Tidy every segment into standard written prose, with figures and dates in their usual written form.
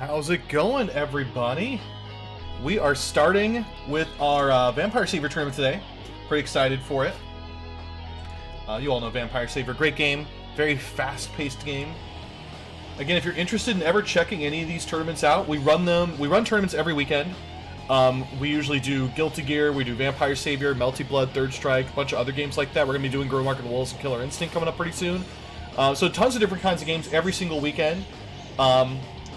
How's it going, everybody? We are starting with our Vampire Savior tournament today. Pretty excited for it. You all know Vampire Savior, great game, very fast-paced game. Again, if you're interested in ever checking any of these tournaments out, we run tournaments every weekend. We usually do Guilty Gear, we do Vampire Savior, Melty Blood, Third Strike, a bunch of other games like that. We're going to be doing Grow Market Wolves and Killer Instinct coming up pretty soon. So tons of different kinds of games every single weekend.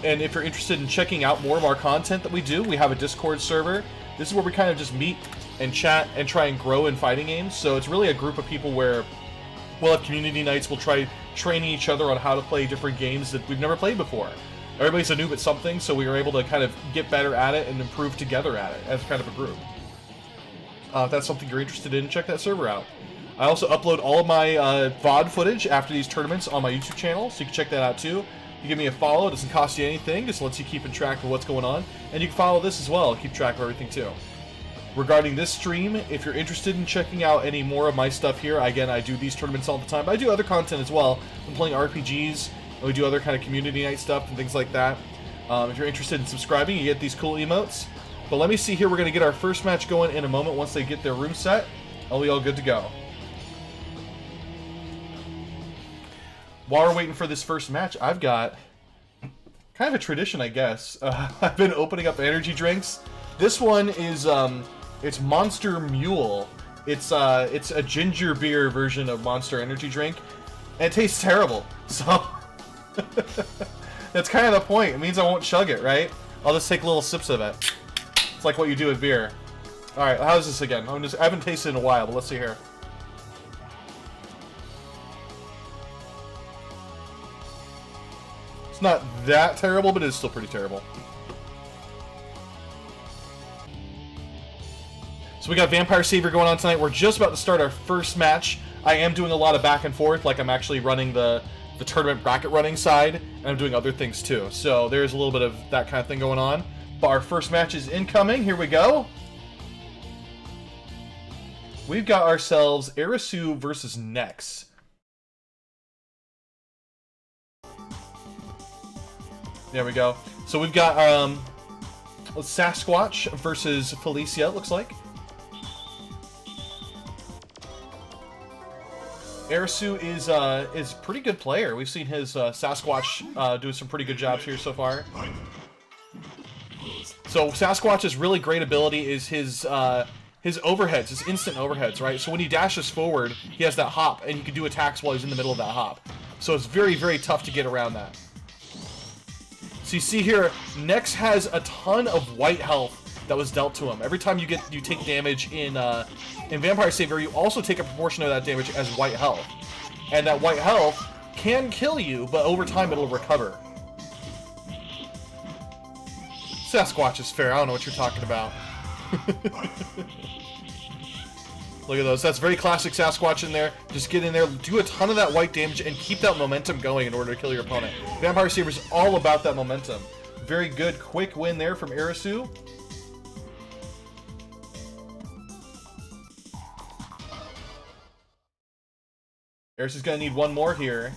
And if you're interested in checking out more of our content that we do, we have a Discord server. This is where we kind of just meet and chat and try and grow in fighting games. So it's really a group of people where we'll have community nights, we'll try training each other on how to play different games that we've never played before. Everybody's a noob at something, so we were able to kind of get better at it and improve together at it as kind of a group. If that's something you're interested in, check that server out. I also upload all of my VOD footage after these tournaments on my YouTube channel, so you can check that out too. You give me a follow, it doesn't cost you anything, just lets you keep in track of what's going on. And you can follow this as well, keep track of everything too. Regarding this stream, if you're interested in checking out any more of my stuff here, again, I do these tournaments all the time, but I do other content as well. I'm playing RPGs, and we do other kind of community night stuff and things like that. If you're interested in subscribing, you get these cool emotes. But let me see here, we're going to get our first match going in a moment once they get their room set. I'll be all good to go. While we're waiting for this first match, I've got kind of a tradition, I guess. I've been opening up energy drinks. This one is, it's Monster Mule. It's a ginger beer version of Monster Energy drink, and it tastes terrible. So that's kind of the point. It means I won't chug it, right? I'll just take little sips of it. It's like what you do with beer. All right, how's this again? I haven't tasted it in a while, but let's see here. It's not that terrible, but it's still pretty terrible. So we got Vampire Savior going on tonight. We're just about to start our first match. I am doing a lot of back and forth, like I'm actually running the tournament bracket running side, and I'm doing other things too. So there's a little bit of that kind of thing going on. But our first match is incoming. Here we go. We've got ourselves Aerisu versus Nex. There we go. So we've got Sasquatch versus Felicia, it looks like. Aerisu is a pretty good player. We've seen his Sasquatch do some pretty good jobs here so far. So Sasquatch's really great ability is his overheads, his instant overheads, right? So when he dashes forward, he has that hop, and he can do attacks while he's in the middle of that hop. So it's very, very tough to get around that. So you see here, Nex has a ton of white health that was dealt to him. Every time you take damage in Vampire Savior, you also take a proportion of that damage as white health. And that white health can kill you, but over time it'll recover. Sasquatch is fair, I don't know what you're talking about. Look at those, that's very classic Sasquatch in there. Just get in there, do a ton of that white damage, and keep that momentum going in order to kill your opponent. Vampire Savior is all about that momentum. Very good, quick win there from Aerisu. Aerisu's gonna need one more here.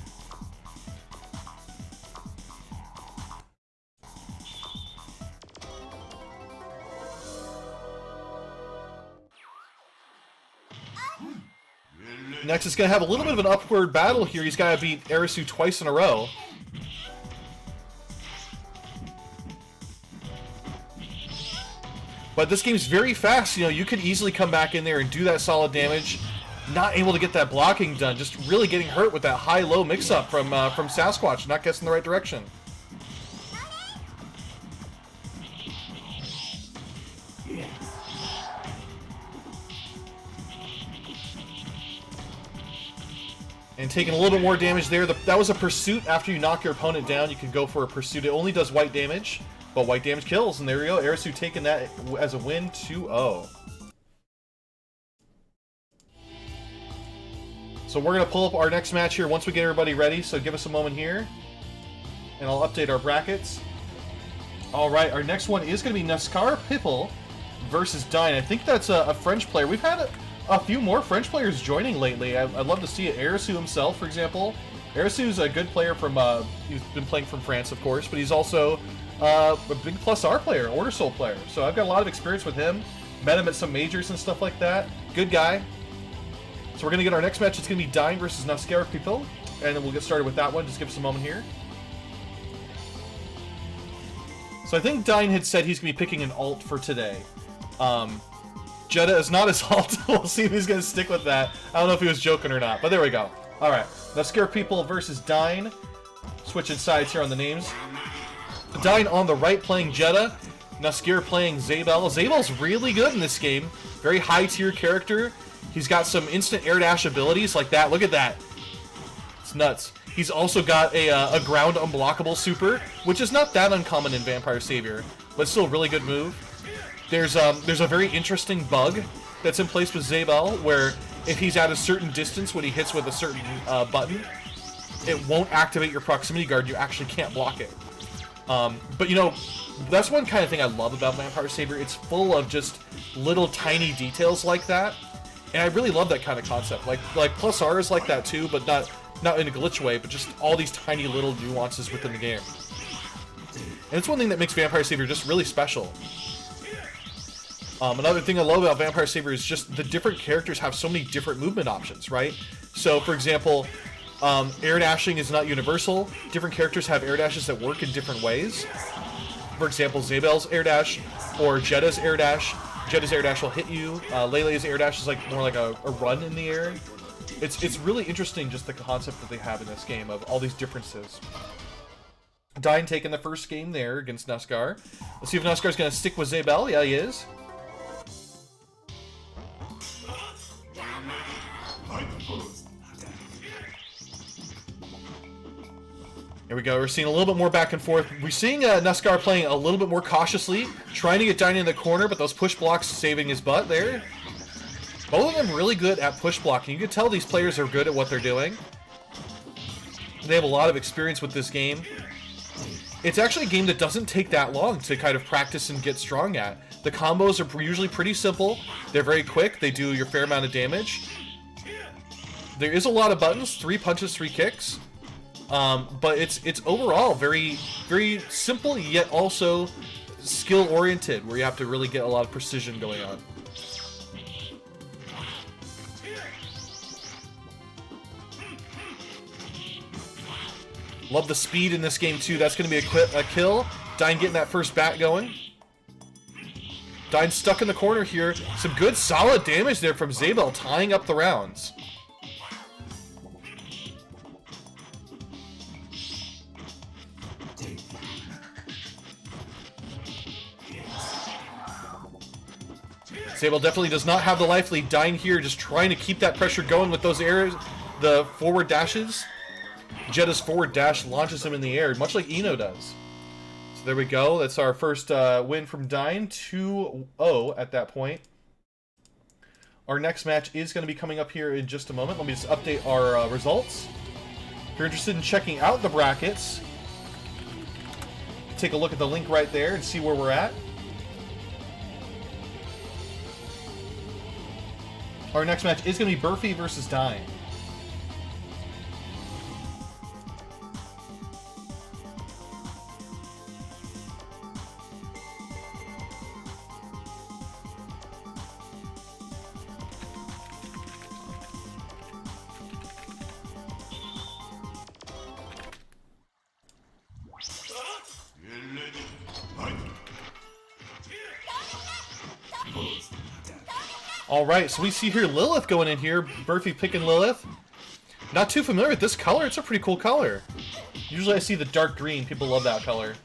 Nex is going to have a little bit of an upward battle here. He's got to beat Aerisu twice in a row. But this game's very fast. You know, you could easily come back in there and do that solid damage. Not able to get that blocking done. Just really getting hurt with that high-low mix-up from Sasquatch. Not guessing the right direction. And taking a little bit more damage there. That was a pursuit. After you knock your opponent down, you can go for a pursuit. It only does white damage, but white damage kills. And there we go. Aerisu taking that as a win, 2-0. So we're going to pull up our next match here once we get everybody ready. So give us a moment here. And I'll update our brackets. Alright, our next one is going to be NaskarPipil versus Dyne. I think that's a French player. We've had a few more French players joining lately. I'd love to see it. Aerisu himself, for example, Aerisu's a good player from, he's been playing from France, of course, but he's also a big plus R player, Order Soul player. So I've got a lot of experience with him. Met him at some majors and stuff like that. Good guy. So we're going to get our next match. It's going to be Dyne versus NaskarPipil. And then we'll get started with that one. Just give us a moment here. So I think Dyne had said he's going to be picking an alt for today. Jedah is not his alt. We'll see if he's going to stick with that. I don't know if he was joking or not, but there we go. All right, NaskarPipil versus Dyne. Switching sides here on the names. Dyne on the right playing Jedah. Naskar playing Zabel. Zabel's really good in this game. Very high tier character. He's got some instant air dash abilities like that. Look at that. It's nuts. He's also got a ground unblockable super, which is not that uncommon in Vampire Savior, but still a really good move. There's a very interesting bug that's in place with Zabel, where if he's at a certain distance when he hits with a certain button, it won't activate your proximity guard. You actually can't block it. But you know, that's one kind of thing I love about Vampire Savior. It's full of just little tiny details like that, and I really love that kind of concept. Like plus R is like that too, but not in a glitch way, but just all these tiny little nuances within the game. And it's one thing that makes Vampire Savior just really special. Another thing I love about Vampire Savior is just the different characters have so many different movement options, right? So, for example, air dashing is not universal. Different characters have air dashes that work in different ways. For example, Zabel's air dash or Jedah's air dash. Jedah's air dash will hit you. Lele's air dash is like more like a run in the air. It's really interesting just the concept that they have in this game of all these differences. Dyne taking the first game there against Naskar. Let's see if Naskar's going to stick with Zabel. Yeah, he is. Here we go. We're seeing a little bit more back and forth. We're seeing Naskar playing a little bit more cautiously, trying to get Dyne in the corner, but those push blocks saving his butt there. Both of them really good at push blocking. You can tell these players are good at what they're doing. They have a lot of experience with this game. It's actually a game that doesn't take that long to kind of practice and get strong at. The combos are usually pretty simple. They're very quick. They do your fair amount of damage. There is a lot of buttons, 3 punches, 3 kicks. But it's overall very, very simple, yet also skill-oriented, where you have to really get a lot of precision going on. Love the speed in this game, too. That's going to be a kill. Dyne getting that first bat going. Dyne stuck in the corner here. Some good, solid damage there from Zabel, tying up the rounds. Zabel definitely does not have the life lead. Dyne here just trying to keep that pressure going with those airs, the forward dashes. Jedah's forward dash launches him in the air, much like Eno does. So there we go. That's our first win from Dyne, 2-0 at that point. Our next match is going to be coming up here in just a moment. Let me just update our results. If you're interested in checking out the brackets, take a look at the link right there and see where we're at. Our next match is going to be BuRfy versus Dyne. Alright, so we see here Lilith going in here. BuRfy picking Lilith. Not too familiar with this color. It's a pretty cool color. Usually I see the dark green. People love that color.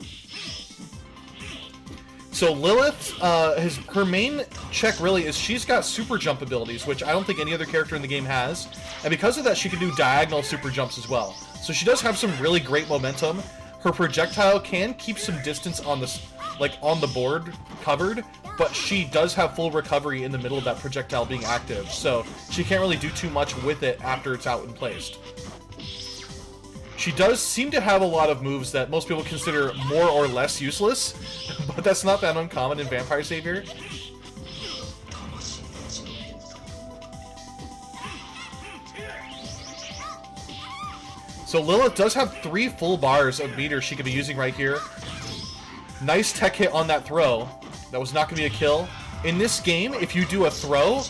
So Lilith, her main check really is she's got super jump abilities, which I don't think any other character in the game has. And because of that, she can do diagonal super jumps as well. So she does have some really great momentum. Her projectile can keep some distance on the, on the board covered, but she does have full recovery in the middle of that projectile being active, so she can't really do too much with it after it's out and placed. She does seem to have a lot of moves that most people consider more or less useless, but that's not that uncommon in Vampire Savior. So Lilith does have 3 full bars of meter she could be using right here. Nice tech hit on that throw. That was not going to be a kill. In this game, if you do a throw,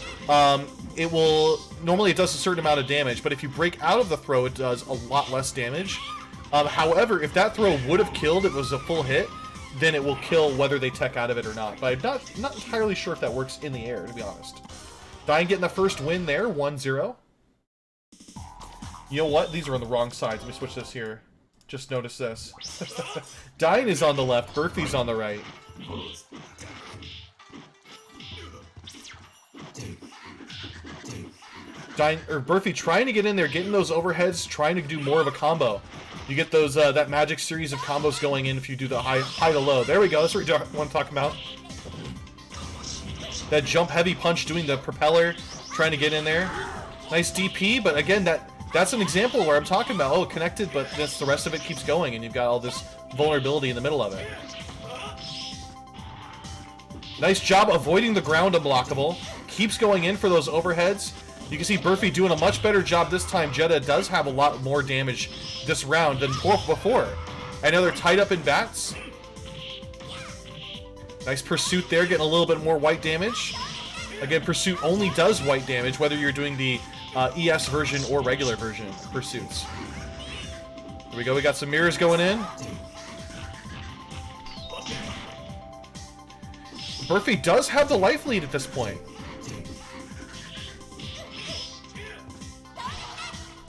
it will... Normally it does a certain amount of damage, but if you break out of the throw, it does a lot less damage. However, if that throw would have killed, it was a full hit, then it will kill whether they tech out of it or not. But I'm not entirely sure if that works in the air, to be honest. Dyne getting the first win there, 1-0. You know what? These are on the wrong sides. Let me switch this here. Just notice this. Dyne is on the left, BuRfy's on the right. BuRfy trying to get in there, getting those overheads, trying to do more of a combo. You get those that magic series of combos going in if you do the high to low. There we go. That's what we want to talk about. That jump heavy punch doing the propeller, trying to get in there. Nice DP, but again, that's an example where I'm talking about, oh, connected, but the rest of it keeps going, and you've got all this vulnerability in the middle of it. Nice job avoiding the ground unblockable. Keeps going in for those overheads. You can see BuRfy doing a much better job this time. Jedah does have a lot more damage this round than before. I know they're tied up in bats. Nice pursuit there, getting a little bit more white damage. Again, pursuit only does white damage, whether you're doing the ES version or regular version pursuits. Here we go, we got some mirrors going in. BuRfy does have the life lead at this point.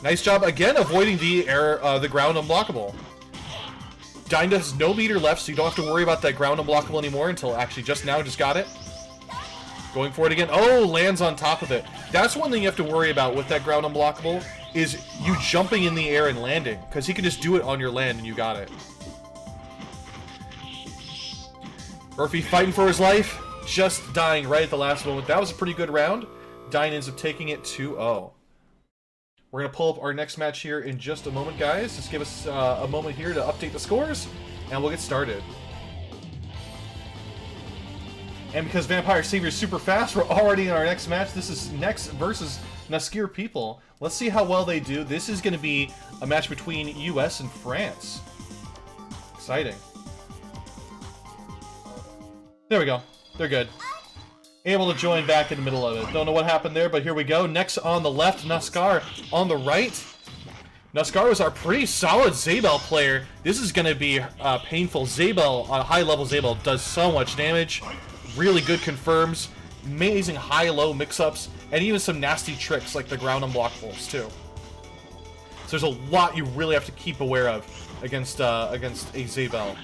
Nice job again avoiding the air, the ground unblockable. Dyne has no meter left, so you don't have to worry about that ground unblockable anymore until actually just now just got it. Going for it again. Oh, lands on top of it. That's one thing you have to worry about with that ground unblockable, is you jumping in the air and landing, because he can just do it on your land and you got it. BuRfy fighting for his life, just dying right at the last moment. That was a pretty good round. Dyne ends up taking it 2-0. We're going to pull up our next match here in just a moment, guys. Just give us a moment here to update the scores, and we'll get started. And because Vampire Savior is super fast, we're already in our next match. This is Nex versus NaskarPipil. Let's see how well they do. This is going to be a match between US and France. Exciting. There we go. They're good. Able to join back in the middle of it. Don't know what happened there, but here we go. Nex on the left, Naskar on the right. Naskar was our pretty solid Zabel player. This is going to be painful. Zabel, on a high level Zabel, does so much damage. Really good confirms. Amazing high-low mix-ups. And even some nasty tricks like the ground unblockables, too. So there's a lot you really have to keep aware of against a Zabel.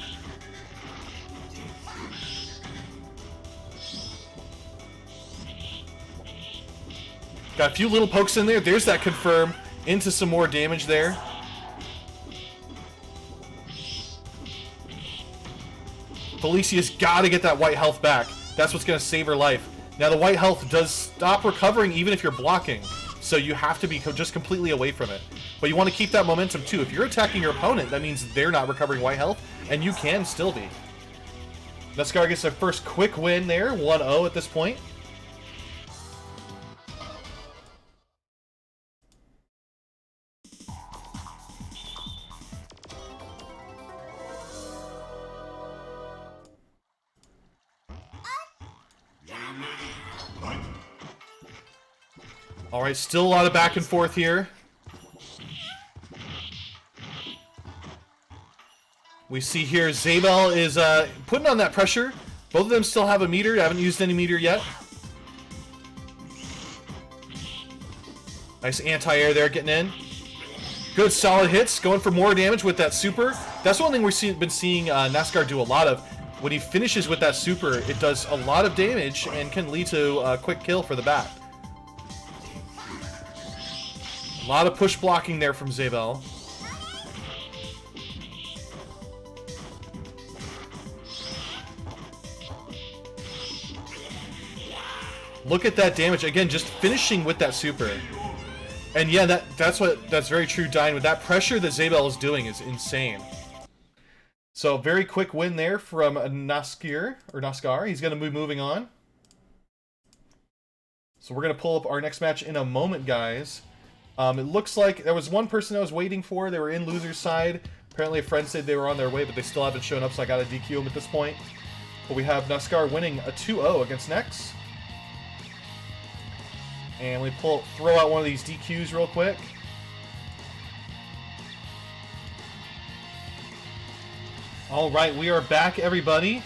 Got a few little pokes in there. There's that confirm. Into some more damage there. Felicia's got to get that white health back. That's what's going to save her life. Now, the white health does stop recovering even if you're blocking. So you have to be just completely away from it. But you want to keep that momentum, too. If you're attacking your opponent, that means they're not recovering white health. And you can still be. Naskar gets their first quick win there. 1-0 at this point. Alright, still a lot of back and forth here. We see here Zabel is putting on that pressure. Both of them still have a meter. Haven't used any meter yet. Nice anti-air there getting in. Good solid hits. Going for more damage with that super. That's one thing we've been seeing Naskar do a lot of. When he finishes with that super, it does a lot of damage and can lead to a quick kill for the bat. A lot of push blocking there from Zabel. Look at that damage. Again, just finishing with that super. And yeah, that's very true, Dyne. With that pressure that Zabel is doing is insane. So, very quick win there from Naskar. He's going to be moving on. So we're going to pull up our next match in a moment, guys. It looks like there was one person I was waiting for. They were in loser's side. Apparently a friend said they were on their way, but they still haven't shown up, so I gotta DQ them at this point. But we have Naskar winning a 2-0 against Nex. And we throw out one of these DQs real quick. Alright, we are back, everybody.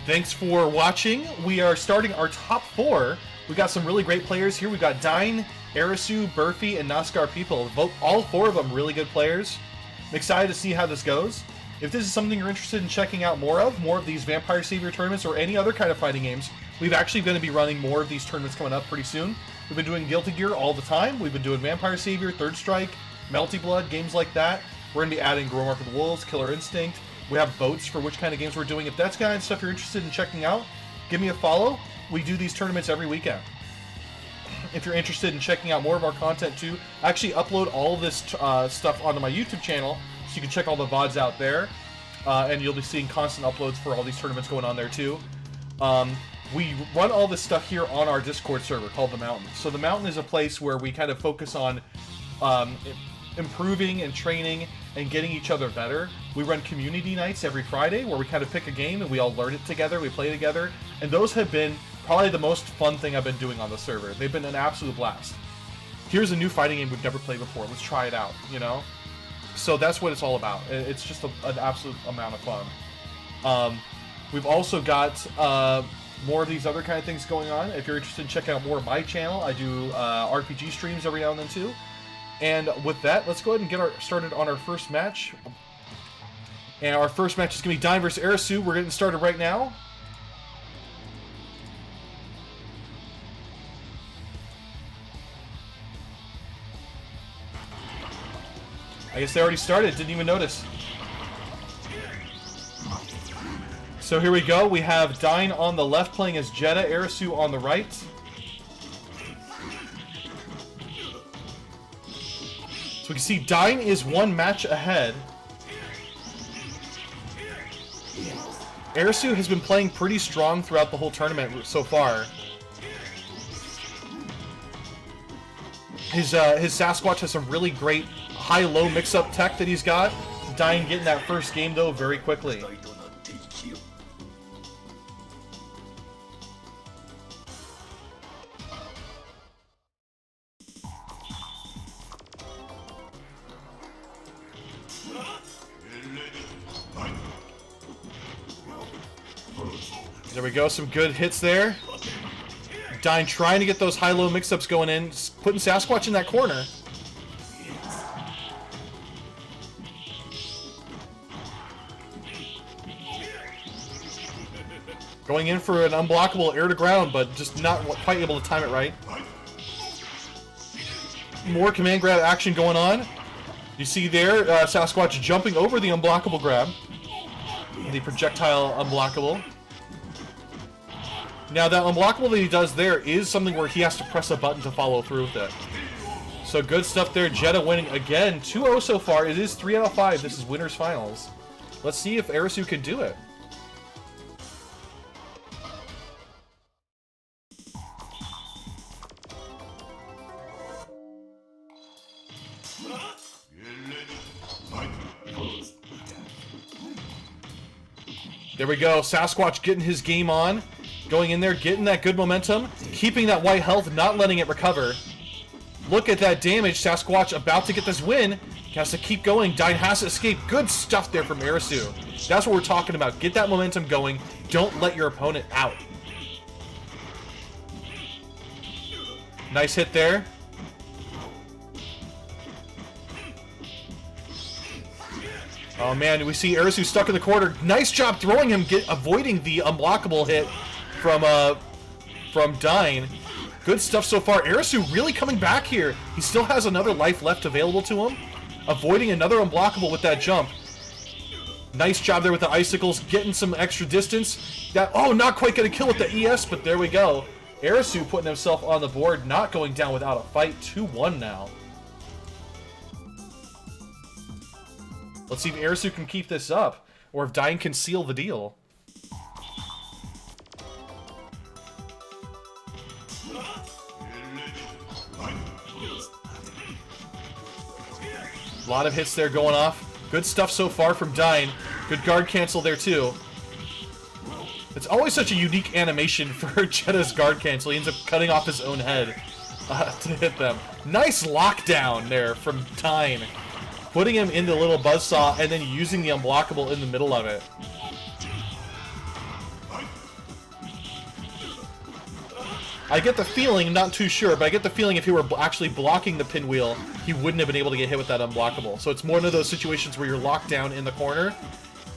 Thanks for watching. We are starting our top 4. We got some really great players here. We got Dyne, Aerisu, BuRfy, and NaskarPipil. All 4 of them really good players. I'm excited to see how this goes. If this is something you're interested in checking out more of these Vampire Savior tournaments or any other kind of fighting games, we've actually going to be running more of these tournaments coming up pretty soon. We've been doing Guilty Gear all the time. We've been doing Vampire Savior, Third Strike, Melty Blood, games like that. We're going to be adding Growmark of the Wolves, Killer Instinct. We have votes for which kind of games we're doing. If that's kind of stuff you're interested in checking out, give me a follow. We do these tournaments every weekend. If you're interested in checking out more of our content too, I actually upload all this stuff onto my YouTube channel, so you can check all the VODs out there. And you'll be seeing constant uploads for all these tournaments going on there too. We run all this stuff here on our Discord server called The Mountain. So The Mountain is a place where we kind of focus on improving and training and getting each other better. We run community nights every Friday where we kind of pick a game and we all learn it together, we play together, and those have been probably the most fun thing I've been doing on the server. They've been an absolute blast. Here's a new fighting game we've never played before, let's try it out, you know? So that's what it's all about. It's just an absolute amount of fun. We've also got more of these other kind of things going on. If you're interested in checking out more of my channel, I do RPG streams every now and then too. And with that, let's go ahead and get started on our first match. And our first match is going to be Dyne versus Aerisu. We're getting started right now. I guess they already started, didn't even notice. So here we go, we have Dyne on the left playing as Jedah, Aerisu on the right. So we can see Dyne is 1 match ahead. Aerisu has been playing pretty strong throughout the whole tournament so far. His Sasquatch has some really great high-low mix-up tech that he's got. Dyne getting that first game, though, very quickly. There we go, some good hits there. Dyne trying to get those high-low mix-ups going in, putting Sasquatch in that corner. Going in for an unblockable air to ground, but just not quite able to time it right. More command grab action going on. You see there, Sasquatch jumping over the unblockable grab. The projectile unblockable. Now that unblockable that he does there is something where he has to press a button to follow through with it. So good stuff there. Jedah winning again. 2-0 so far. It is 3 out of 5. This is winners finals. Let's see if Aerisu can do it. There we go. Sasquatch getting his game on. Going in there, getting that good momentum. Keeping that white health, not letting it recover. Look at that damage. Sasquatch about to get this win. He has to keep going. Dyne has to escape. Good stuff there from Aerisu. That's what we're talking about. Get that momentum going. Don't let your opponent out. Nice hit there. Oh man, we see Aerisu stuck in the corner. Nice job throwing him, avoiding the unblockable hit from Dyne. Good stuff so far. Aerisu really coming back here. He still has another life left available to him. Avoiding another unblockable with that jump. Nice job there with the icicles, getting some extra distance. Not quite gonna kill with the ES, but there we go. Aerisu putting himself on the board, not going down without a fight. 2-1 now. Let's see if Aerisu can keep this up, or if Dyne can seal the deal. A lot of hits there going off. Good stuff so far from Dyne. Good guard cancel there too. It's always such a unique animation for Jedah's guard cancel. He ends up cutting off his own head to hit them. Nice lockdown there from Dyne. Putting him into a little buzzsaw and then using the unblockable in the middle of it. I get the feeling, I'm not too sure, but I get the feeling if he were actually blocking the pinwheel, he wouldn't have been able to get hit with that unblockable. So it's more one of those situations where you're locked down in the corner,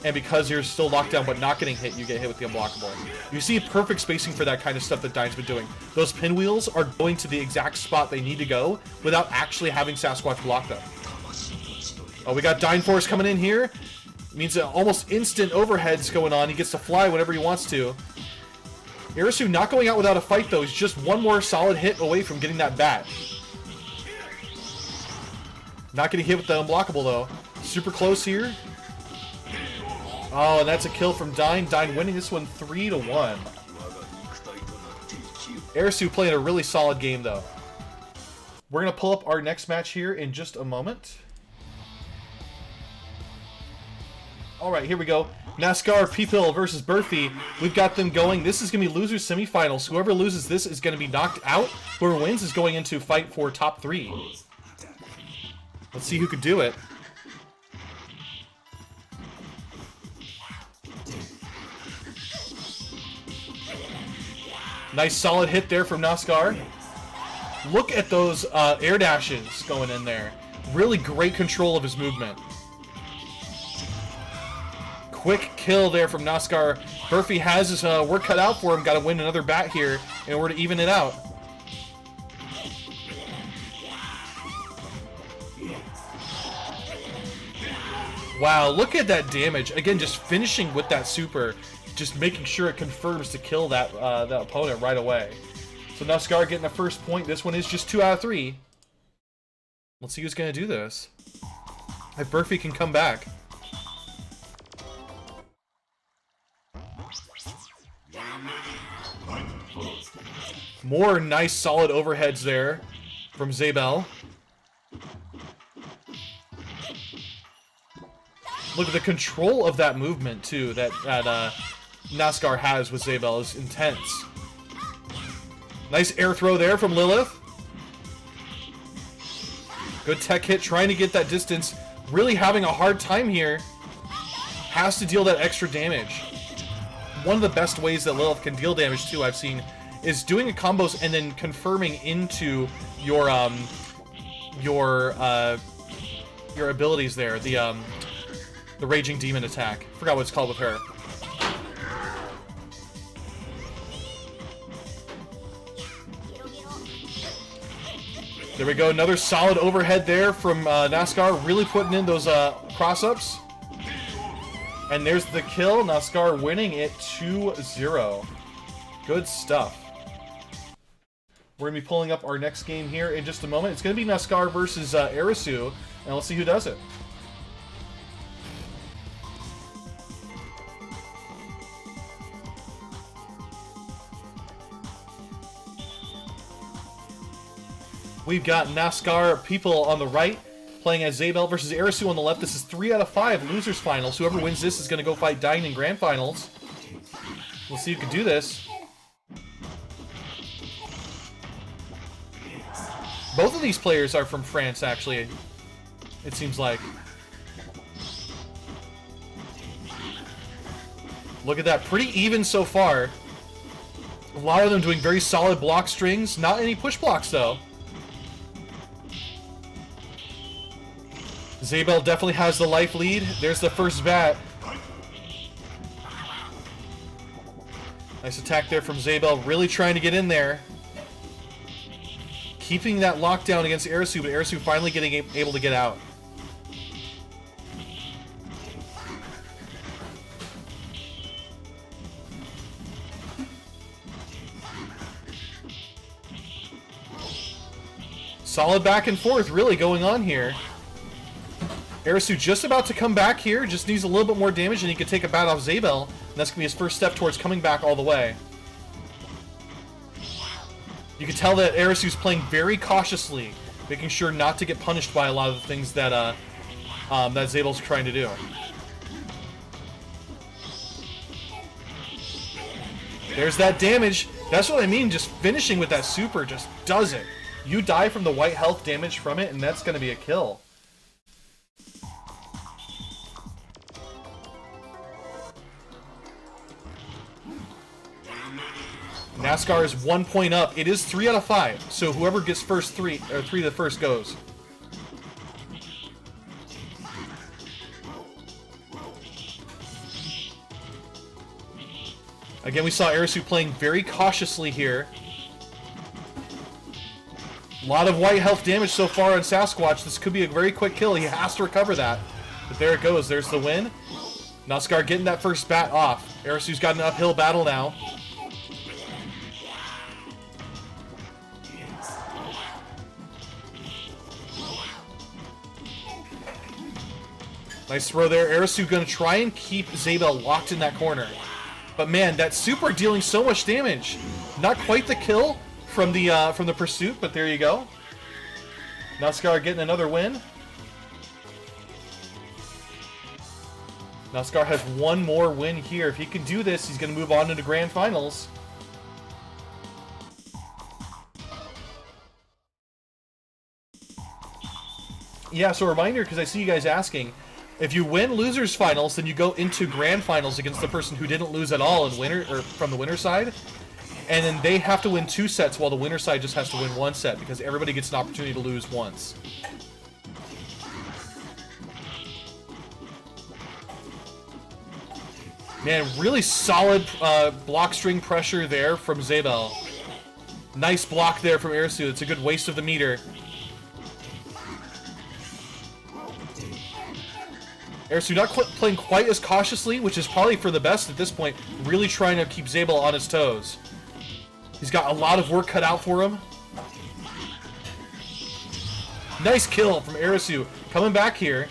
and because you're still locked down but not getting hit, you get hit with the unblockable. You see perfect spacing for that kind of stuff that Dyne's been doing. Those pinwheels are going to the exact spot they need to go without actually having Sasquatch block them. Oh, we got Dyne Force coming in here. Means almost instant overheads going on. He gets to fly whenever he wants to. Aerisu not going out without a fight, though. He's just one more solid hit away from getting that bat. Not getting hit with the unblockable, though. Super close here. Oh, and that's a kill from Dyne. Dyne winning this one 3-1. Aerisu playing a really solid game, though. We're going to pull up our next match here in just a moment. Alright, here we go. NaskarPipil versus BuRfy. We've got them going. This is going to be losers semifinals. Whoever loses this is going to be knocked out. Whoever wins is going into fight for top 3. Let's see who can do it. Nice solid hit there from Naskar. Look at those air dashes going in there. Really great control of his movement. Quick kill there from Naskar. BuRfy has his work cut out for him. Got to win another bat here in order to even it out. Wow, look at that damage. Again, just finishing with that super. Just making sure it confirms to kill that, that opponent right away. So Naskar getting the first point. This one is just 2 out of 3. Let's see who's going to do this. If BuRfy can come back. More nice solid overheads there from Zabel. Look at the control of that movement too that Naskar has with Zabel is intense. Nice air throw there from Lilith. Good tech hit trying to get that distance. Really having a hard time here. Has to deal that extra damage. One of the best ways that Lilith can deal damage too, I've seen, is doing a combos and then confirming into your abilities there. The Raging Demon attack. Forgot what it's called with her. There we go. Another solid overhead there from Naskar. Really putting in those cross-ups. And there's the kill. Naskar winning it 2-0. Good stuff. We're going to be pulling up our next game here in just a moment. It's going to be Naskar versus Aerisu. And let's see who does it. We've got NaskarPipil on the right, playing as Zabel versus Aerisu on the left. This is 3 out of 5 losers finals. Whoever wins this is going to go fight Dyne in grand finals. We'll see who can do this. Both of these players are from France, actually, it seems like. Look at that, pretty even so far. A lot of them doing very solid block strings. Not any push blocks, though. Zabel definitely has the life lead. There's the first bat. Nice attack there from Zabel. Really trying to get in there. Keeping that lockdown against Aerisu, but Aerisu finally getting able to get out. Solid back and forth really going on here. Aerisu just about to come back here, just needs a little bit more damage and he can take a bat off Zabel, and that's going to be his first step towards coming back all the way. You can tell that Aerisu's playing very cautiously, making sure not to get punished by a lot of the things that that Zabel's trying to do. There's that damage. That's what I mean, just finishing with that super just does it. You die from the white health damage from it, and that's going to be a kill. NASKAR is 1 point up. It is 3 out of 5, so whoever gets first 3 to the first goes. Again, we saw Aerisu playing very cautiously here. A lot of white health damage so far on Sasquatch. This could be a very quick kill. He has to recover that. But there it goes. There's the win. NaskarPipil getting that first bat off. Aerisu's got an uphill battle now. Nice throw there. Aerisu going to try and keep Zabel locked in that corner. But man, that super dealing so much damage. Not quite the kill from the pursuit, but there you go. NaskarPipil getting another win. NaskarPipil has one more win here. If he can do this, he's going to move on into Grand Finals. Yeah, so a reminder, because I see you guys asking, if you win Losers Finals, then you go into Grand Finals against the person who didn't lose at all in winner, or from the winner side. And then they have to win 2 sets, while the winner side just has to win 1 set, because everybody gets an opportunity to lose once. Man, really solid block string pressure there from Zabel. Nice block there from Aerisu. It's a good waste of the meter. Aerisu not playing quite as cautiously, which is probably for the best at this point. Really trying to keep Zabel on his toes. He's got a lot of work cut out for him. Nice kill from Aerisu. Coming back here.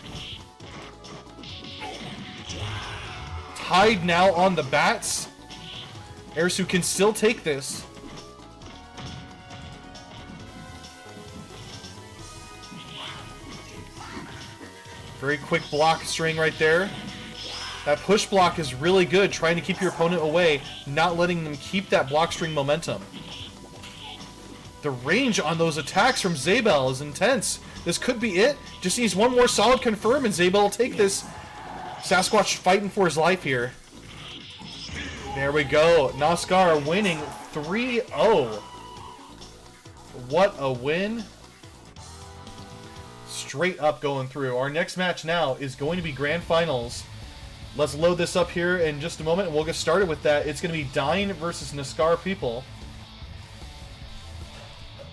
Tied now on the bats. Aerisu can still take this. Very quick block string right there. That push block is really good, trying to keep your opponent away, not letting them keep that block string momentum. The range on those attacks from Zabel is intense. This could be it. Just needs one more solid confirm, and Zabel will take this. Sasquatch fighting for his life here. There we go. NaskarPipil winning 3-0. What a win. Straight up going through. Our next match now is going to be Grand Finals. Let's load this up here in just a moment, and we'll get started with that. It's going to be Dyne versus NaskarPipil.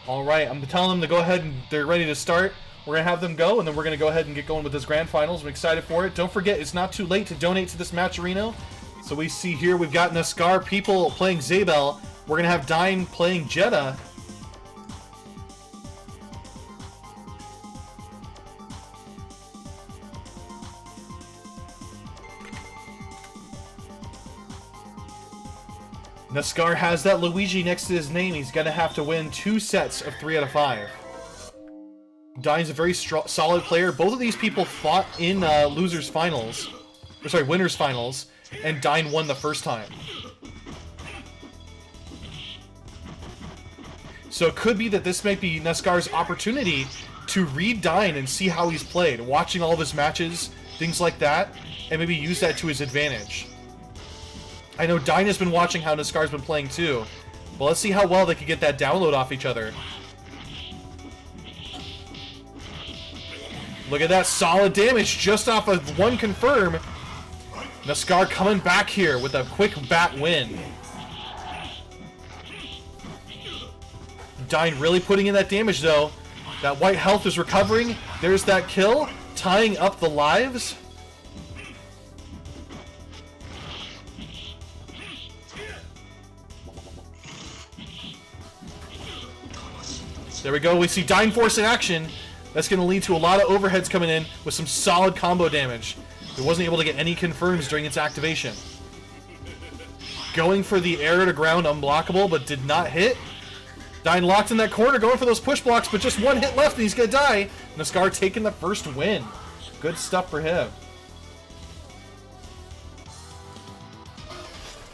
Alright, I'm telling them to go ahead and they're ready to start. We're going to have them go, and then we're going to go ahead and get going with this Grand Finals. I'm excited for it. Don't forget, it's not too late to donate to this match arena. So we see here we've got NaskarPipil playing Zabel. We're going to have Dyne playing Jedah. NaskarPipil has that Luigi next to his name. He's going to have to win 2 sets of 3 out of 5. Dyne's a very solid player. Both of these people fought in Losers Finals. Or sorry, Winners Finals. And Dyne won the first time. So it could be that this might be NaskarPipil's opportunity to read Dyne and see how he's played. Watching all of his matches, things like that. And maybe use that to his advantage. I know Dyne has been watching how NaskarPipil's been playing too. But let's see how well they can get that download off each other. Look at that solid damage just off of 1 confirm. NaskarPipil coming back here with a quick bat win. Dyne really putting in that damage though. That white health is recovering. There's that kill, tying up the lives. There we go. We see Dyne Force in action. That's going to lead to a lot of overheads coming in with some solid combo damage. It wasn't able to get any confirms during its activation. Going for the air to ground unblockable, but did not hit. Dyne locked in that corner, going for those push blocks, but just 1 hit left and he's going to die. NaskarPipil taking the first win. Good stuff for him.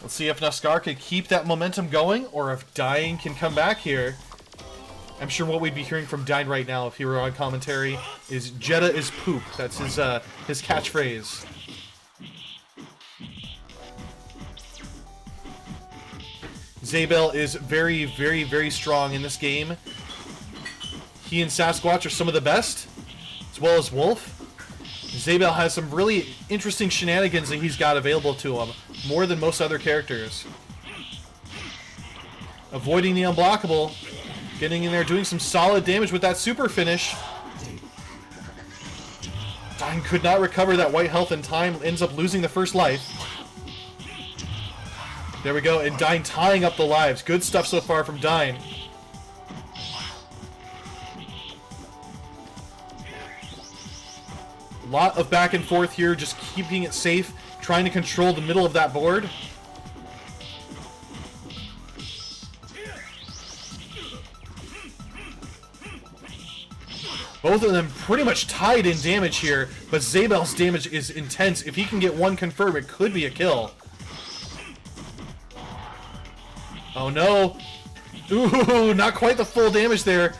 Let's see if Naskar can keep that momentum going, or if Dyne can come back here. I'm sure what we'd be hearing from Dyne right now if he were on commentary is Jedah is poop. That's his catchphrase. Zabel is very, very, very strong in this game. He and Sasquatch are some of the best, as well as Wolf. Zabel has some really interesting shenanigans that he's got available to him, more than most other characters. Avoiding the unblockable, getting in there, doing some solid damage with that super finish. Dyne could not recover that white health in time, ends up losing the first life. There we go, and Dyne tying up the lives. Good stuff so far from Dyne. Lot of back and forth here, just keeping it safe, trying to control the middle of that board. Both of them pretty much tied in damage here, but Zabel's damage is intense. If he can get one confirm, it could be a kill. Oh no! Ooh, not quite the full damage there.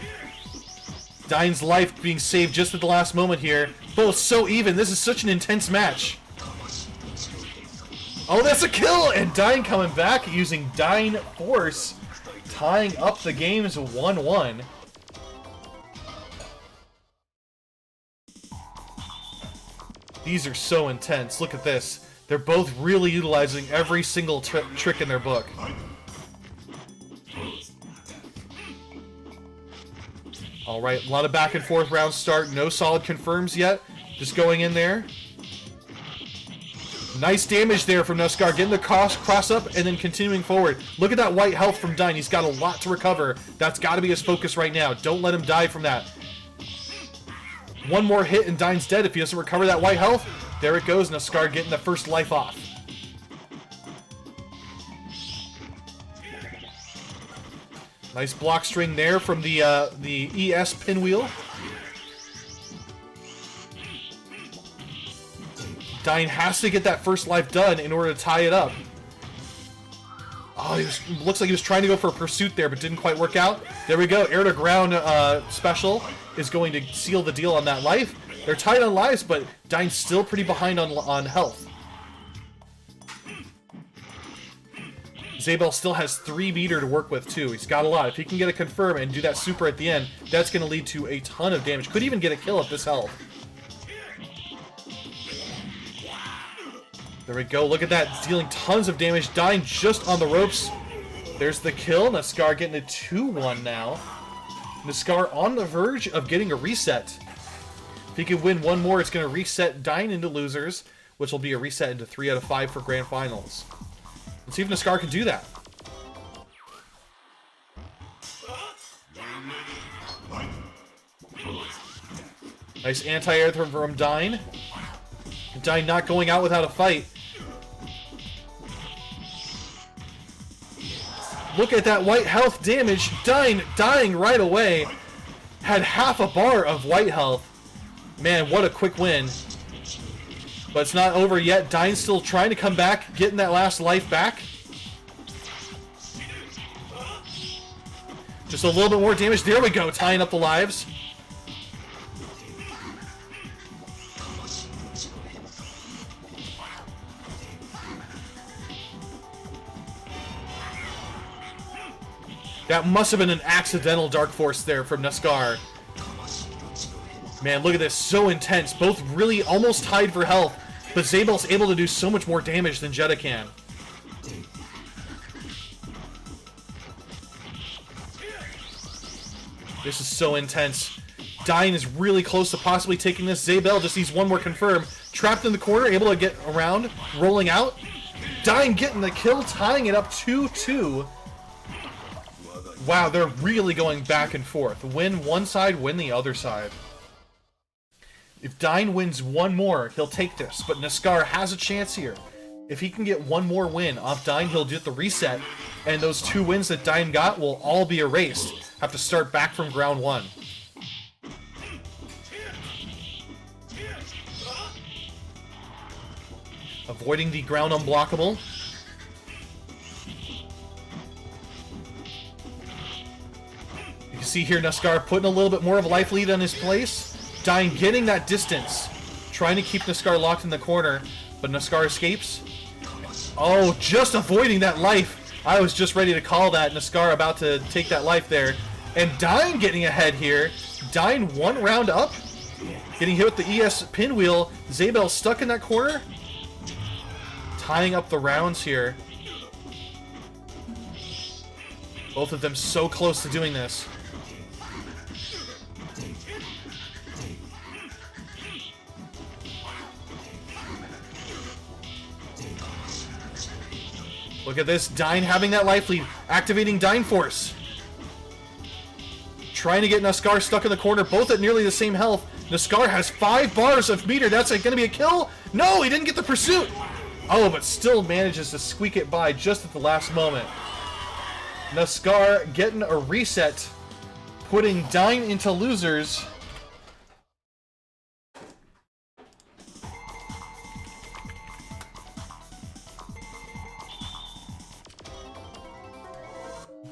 Dyne's life being saved just at the last moment here. Both so even. This is such an intense match. Oh, that's a kill! And Dyne coming back using Dyne Force, tying up the games 1-1. These are so intense. Look at this. They're both really utilizing every single trick in their book. Alright, a lot of back and forth round start. No solid confirms yet. Just going in there. Nice damage there from Naskar. Getting the cross up and then continuing forward. Look at that white health from Dyne. He's got a lot to recover. That's got to be his focus right now. Don't let him die from that. One more hit and Dyne's dead if he doesn't recover that white health. There it goes. Naskar getting the first life off. Nice block string there from the ES pinwheel. Dyne has to get that first life done in order to tie it up. Oh, looks like he was trying to go for a pursuit there, but didn't quite work out. There we go. Air to ground special is going to seal the deal on that life. They're tied on lives, but Dyne's still pretty behind on health. Zabel still has 3 meter to work with, too. He's got a lot. If he can get a confirm and do that super at the end, that's going to lead to a ton of damage. Could even get a kill at this health. There we go. Look at that. Dealing tons of damage. Dyne just on the ropes. There's the kill. Naskar getting a 2-1 now. Naskar on the verge of getting a reset. If he can win one more, it's going to reset Dyne into losers, which will be a reset into 3 out of 5 for grand finals. Let's see if Naskar can do that. Nice anti-air from Dyne. Dyne not going out without a fight. Look at that white health damage. Dyne dying right away. Had half a bar of white health. Man, what a quick win. But it's not over yet. Dyne's still trying to come back, getting that last life back. Just a little bit more damage. There we go, tying up the lives. That must have been an accidental Dark Force there from Naskar. Man, look at this. So intense. Both really almost tied for health, but Zabel's able to do so much more damage than Jedah can. This is so intense. Dyne is really close to possibly taking this. Zabel just needs one more confirm. Trapped in the corner, able to get around, rolling out. Dyne getting the kill, tying it up 2-2. Wow, they're really going back and forth. Win one side, win the other side. If Dyne wins one more, he'll take this, but Naskar has a chance here. If he can get one more win off Dyne, he'll get the reset, and those 2 wins that Dyne got will all be erased. Have to start back from ground 1. avoiding the ground unblockable. You can see here Naskar putting a little bit more of a life lead on his place. Dyne getting that distance, trying to keep Naskar locked in the corner, but Naskar escapes. Oh, just avoiding that life. I was just ready to call that. Naskar about to take that life there. And Dyne getting ahead here. Dyne 1 round up. Getting hit with the ES pinwheel. Zabel stuck in that corner. Tying up the rounds here. Both of them so close to doing this. Look at this, Dyne having that life lead, activating Dyne Force. Trying to get Naskar stuck in the corner, both at nearly the same health. Naskar has 5 bars of meter, that's going to be a kill? No, he didn't get the pursuit! Oh, but still manages to squeak it by just at the last moment. Naskar getting a reset, putting Dyne into losers.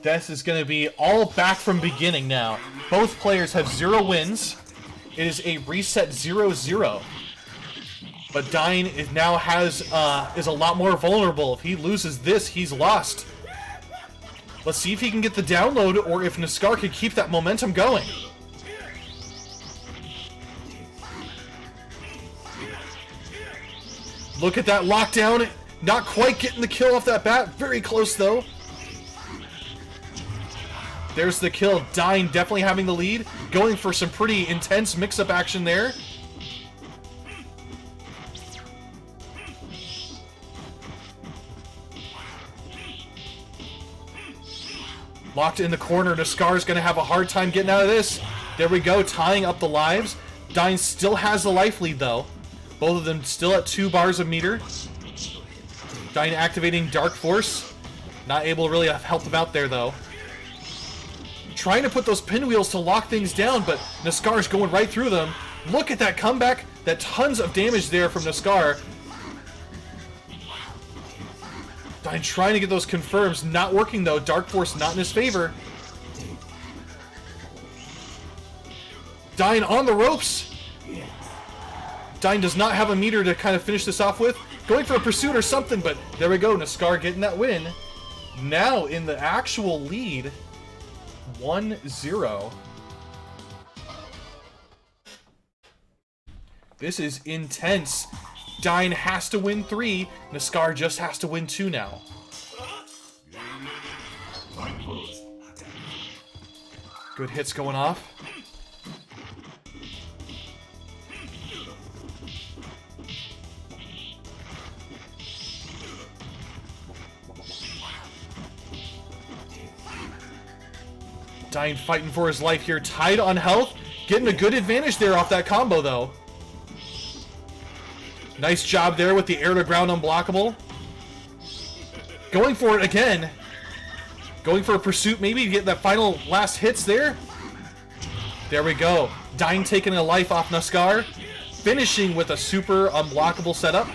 This is going to be all back from beginning now. Both players have 0 wins. It is a reset 0-0. But Dyne is now is a lot more vulnerable. If he loses this, he's lost. Let's see if he can get the download or if Naskar can keep that momentum going. Look at that lockdown. Not quite getting the kill off that bat. Very close though. There's the kill. Dyne definitely having the lead. Going for some pretty intense mix-up action there. Locked in the corner. Naskar's going to have a hard time getting out of this. There we go. Tying up the lives. Dyne still has the life lead, though. Both of them still at 2 bars of meter. Dyne activating Dark Force. Not able to really help him out there, though. Trying to put those pinwheels to lock things down, but Naskar's going right through them. Look at that comeback. That tons of damage there from Naskar. Dyne trying to get those confirms. Not working, though. Dark Force not in his favor. Dyne on the ropes. Dyne does not have a meter to kind of finish this off with. Going for a pursuit or something, but there we go. Naskar getting that win. Now in the actual lead. 1-0. This is intense. Dyne has to win 3. Naskar just has to win 2 now. Good hits going off. Dyne fighting for his life here, tied on health. Getting a good advantage there off that combo, though. Nice job there with the air to ground unblockable. Going for it again. Going for a pursuit, maybe to get that final last hits there. There we go. Dyne taking a life off Naskar. Finishing with a super unblockable setup.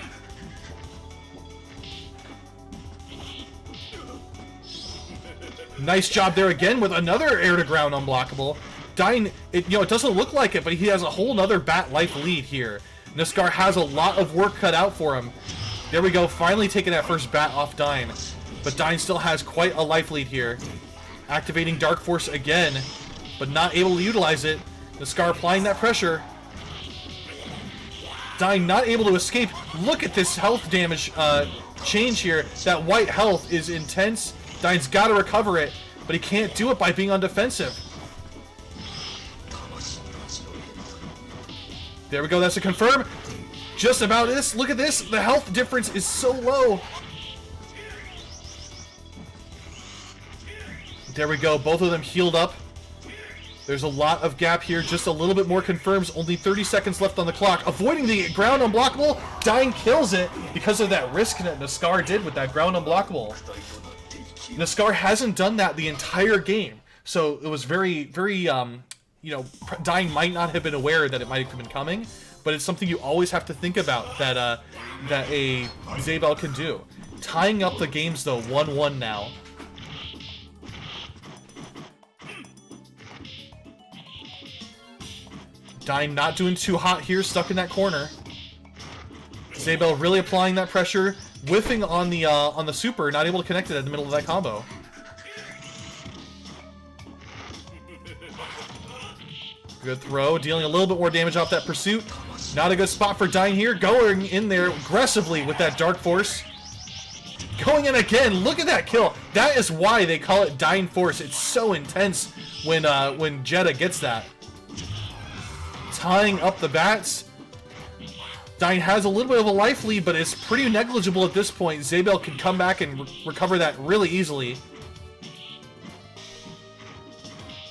Nice job there again with another air to ground unblockable. Dyne, it doesn't look like it, but he has a whole nother bat life lead here. Naskar has a lot of work cut out for him. There we go, finally taking that first bat off Dyne. But Dyne still has quite a life lead here. Activating Dark Force again, but not able to utilize it. Naskar applying that pressure. Dyne not able to escape. Look at this health damage change here. That white health is intense. Dyne's got to recover it, but he can't do it by being on defensive. There we go, that's a confirm. Just about this. Look at this. The health difference is so low. There we go, both of them healed up. There's a lot of gap here, just a little bit more confirms. Only 30 seconds left on the clock. Avoiding the ground unblockable. Dyne kills it because of that risk that Naskar did with that ground unblockable. Naskar hasn't done that the entire game, so it was very, Dyne might not have been aware that it might have been coming, but it's something you always have to think about that that a Zabel can do. Tying up the games though, 1-1 now. Dyne not doing too hot here, stuck in that corner. Zabel really applying that pressure, whiffing on the super, not able to connect it in the middle of that combo. Good throw, dealing a little bit more damage off that pursuit. Not a good spot for Dyne here, going in there aggressively with that Dark Force. Going in again, look at that kill. That is why they call it Dyne Force. It's so intense when Jedah gets that. Tying up the bats. Dyne has a little bit of a life lead, but it's pretty negligible at this point. Zabel can come back and recover that really easily.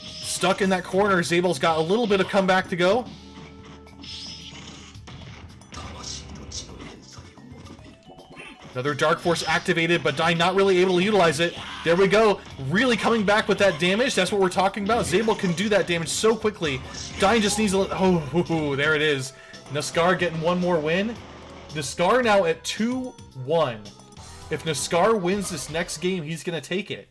Stuck in that corner, Zabel's got a little bit of comeback to go. Another Dark Force activated, but Dyne not really able to utilize it. There we go. Really coming back with that damage. That's what we're talking about. Zabel can do that damage so quickly. Dyne just needs a little... Oh, there it is. Naskar getting one more win. Naskar now at 2-1. If Naskar wins this next game, he's going to take it.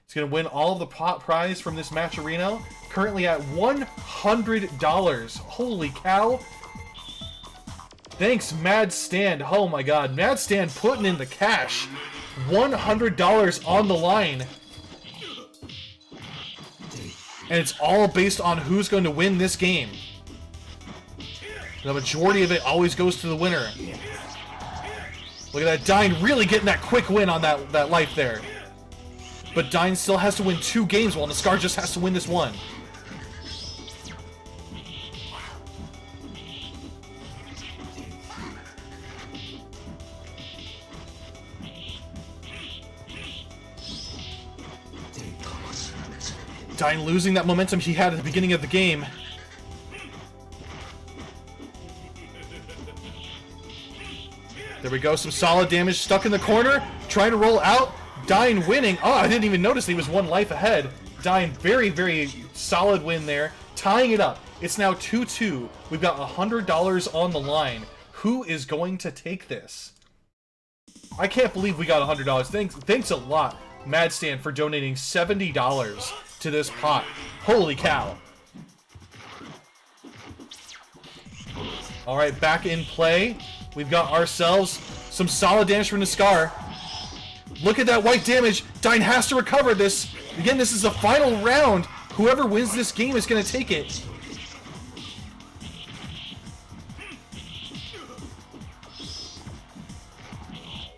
He's going to win all of the pot prize from this matcherino. Currently at $100. Holy cow. Thanks, Mad Stand. Oh my god. Mad Stand putting in the cash. $100 on the line. And it's all based on who's going to win this game. The majority of it always goes to the winner. Look at that. Dyne really getting that quick win on that life there. But Dyne still has to win 2 games while Naskar just has to win this one. Dyne losing that momentum he had at the beginning of the game. There we go, some solid damage, stuck in the corner, trying to roll out. Dyne winning. Oh, I didn't even notice he was 1 life ahead. Dyne, very, very solid win there. Tying it up. It's now 2-2. We've got $100 on the line. Who is going to take this? I can't believe we got $100. Thanks a lot, Mad Stan, for donating $70 to this pot. Holy cow. All right, back in play. We've got ourselves some solid damage from Naskar. Look at that white damage. Dyne has to recover this. Again, this is the final round. Whoever wins this game is going to take it.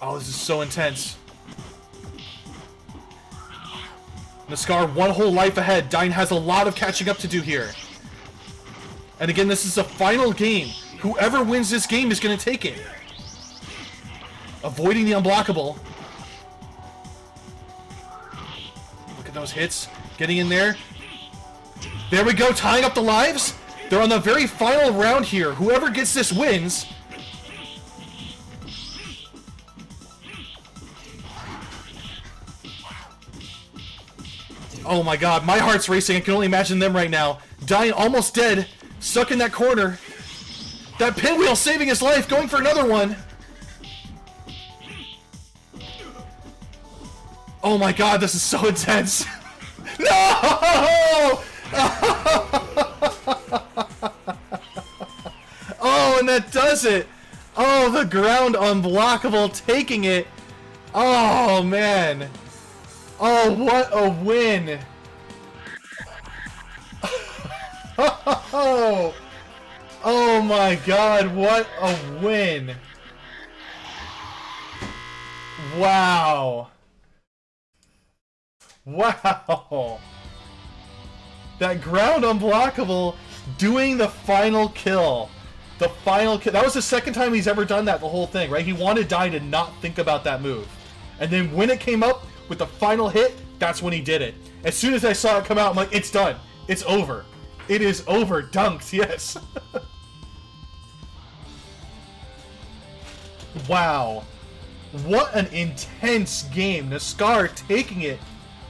Oh, this is so intense. Naskar, 1 whole life ahead. Dyne has a lot of catching up to do here. And again, this is the final game. Whoever wins this game is going to take it. Avoiding the unblockable. Look at those hits. Getting in there. There we go, tying up the lives. They're on the very final round here. Whoever gets this wins. Oh my god, my heart's racing. I can only imagine them right now. Dyne almost dead. Stuck in that corner. That pinwheel saving his life, going for another one. Oh my god, this is so intense. No! Oh, and that does it. Oh, the ground unblockable, taking it. Oh, man. Oh, what a win. Oh. Oh my god, what a win. Wow. Wow. That ground unblockable doing the final kill. The final kill. That was the second time he's ever done that the whole thing, right? He wanted Dyne to not think about that move. And then when it came up with the final hit, that's when he did it. As soon as I saw it come out, I'm like, it's done. It's over. It is over. Dunked, yes. Wow. What an intense game. Naskar taking it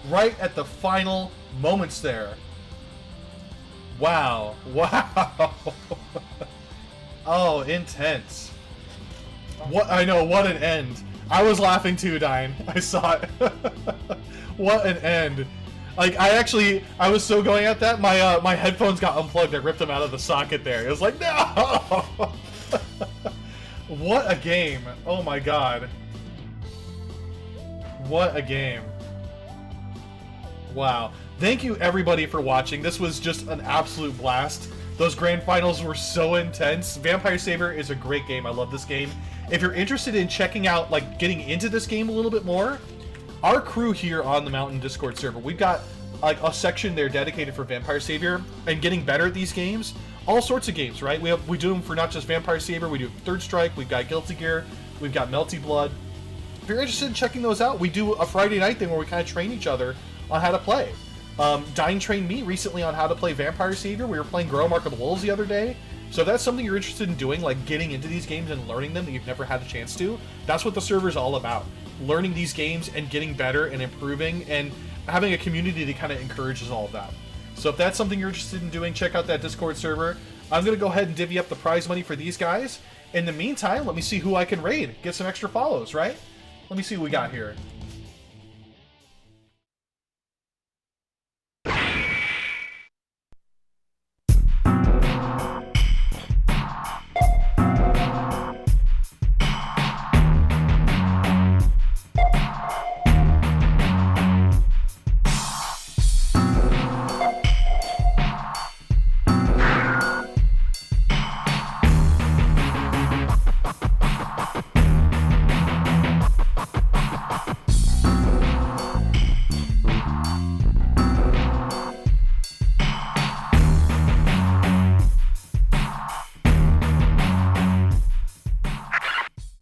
right at the final moments there. Wow. Wow. Oh, intense. What? I know, what an end. I was laughing too, Dyne. I saw it. What an end. Like, I was so going at that, my headphones got unplugged. I ripped them out of the socket there. It was like, no! What a game. Oh my god. What a game. Wow. Thank you everybody for watching. This was just an absolute blast. Those grand finals were so intense. Vampire Savior is a great game. I love this game. If you're interested in checking out, like, getting into this game a little bit more, our crew here on the Mountain Discord server, we've got like a section there dedicated for Vampire Savior and getting better at these games. All sorts of games, right? We do them for not just Vampire Savior, we do Third Strike, we've got Guilty Gear, we've got Melty Blood. If you're interested in checking those out, we do a Friday night thing where we kind of train each other on how to play. Dyne trained me recently on how to play Vampire Savior. We were playing Grow Mark of the Wolves the other day. So if that's something you're interested in doing, like getting into these games and learning them that you've never had a chance to, that's what the server's all about. Learning these games and getting better and improving and having a community that kind of encourages all of that. So if that's something you're interested in doing, check out that Discord server. I'm going to go ahead and divvy up the prize money for these guys. In the meantime, let me see who I can raid. Get some extra follows, right? Let me see what we got here.